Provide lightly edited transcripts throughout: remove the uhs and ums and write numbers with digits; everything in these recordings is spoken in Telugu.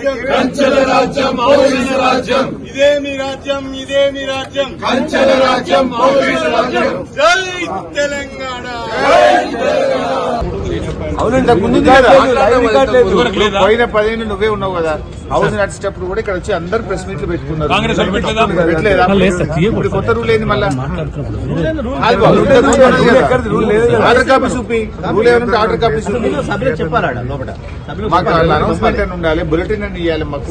రాజ్యం కంచెల రాజ్యం పోలీసు రాజ్యం ఇదేమి రాజ్యం ఇదేమి రాజ్యం కంచెల రాజ్యం పోలీసు రాజ్యం జై తెలంగాణ అవును ముందు పోయిన 10 ఏళ్ళు నువ్వే ఉన్నావు కదా. హౌస్ నడిచేటప్పుడు కూడా ఇక్కడ వచ్చి అందరు ప్రెస్ మీట్లు పెట్టుకున్నారు. ఇప్పుడు కొత్త రూల్ ఏంది మళ్ళా? ఆర్డర్ కాపీ చూపి రూల్ ఏమంటే ఆర్డర్ కాపీ చూపి మాకు అనౌన్స్మెంట్ అని ఉండాలి, బులెటిన్ అని ఇవ్వాలి మాకు.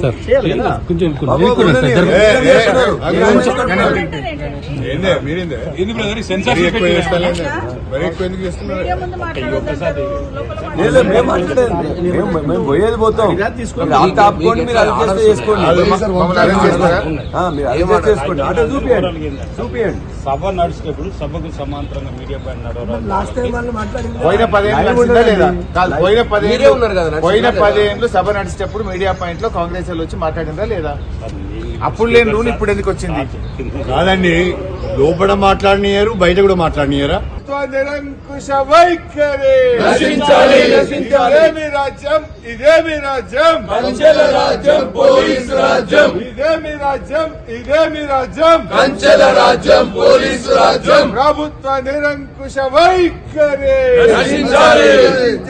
మేము పోయేది పోతాం, ఆపుకోండి, మీరు అడ్జస్ట్ చేసుకోండి, చేసుకోండి, ఆటో చూపియండి. సభ నడిచేటప్పుడు సభకు సమాంతరంగా మీడియా పైన పోయిన 10 ఏళ్ళు సభ నడిచేటప్పుడు మీడియా పాయింట్ లో కాంగ్రెస్ వాళ్ళు వచ్చి మాట్లాడిందా లేదా? అప్పుడు లేని రూల్ ఇప్పుడు ఎందుకు వచ్చింది? కాదండి, లోపల మాట్లాడినారు, బయట కూడా మాట్లాడినారా? నిరంకుశ వైఖరి ఇదేమి రాజ్యం ఇదేమి రాజ్యం కంచెల రాజ్యం పోలీసు రాజ్యం ఇదేమి రాజ్యం ఇదేమి రాజ్యం కంచెల రాజ్యం పోలీసు రాజ్యం ప్రభుత్వ నిరంకుశ వైఖరి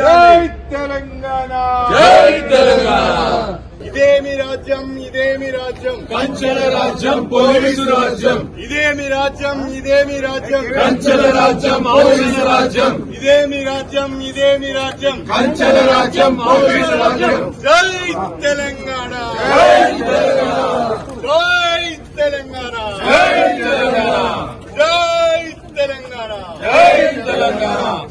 జై తెలంగాణ జై తెలంగాణ ఇదేమి రాజ్యం ఇదేమి రాజ్యం కంచెల రాజ్యం పోలీసు రాజ్యం ఇదేమి రాజ్యం ఇదేమి రాజ్యం కంచెల రాజ్యం పోలీసు రాజ్యం ఇదేమి రాజ్యం ఇదేమి రాజ్యం కంచెల రాజ్యం పోలీసు రాజ్యం జై తెలంగాణ జై తెలంగాణ జై తెలంగాణ జై తెలంగాణ జై తెలంగాణ జై తెలంగాణ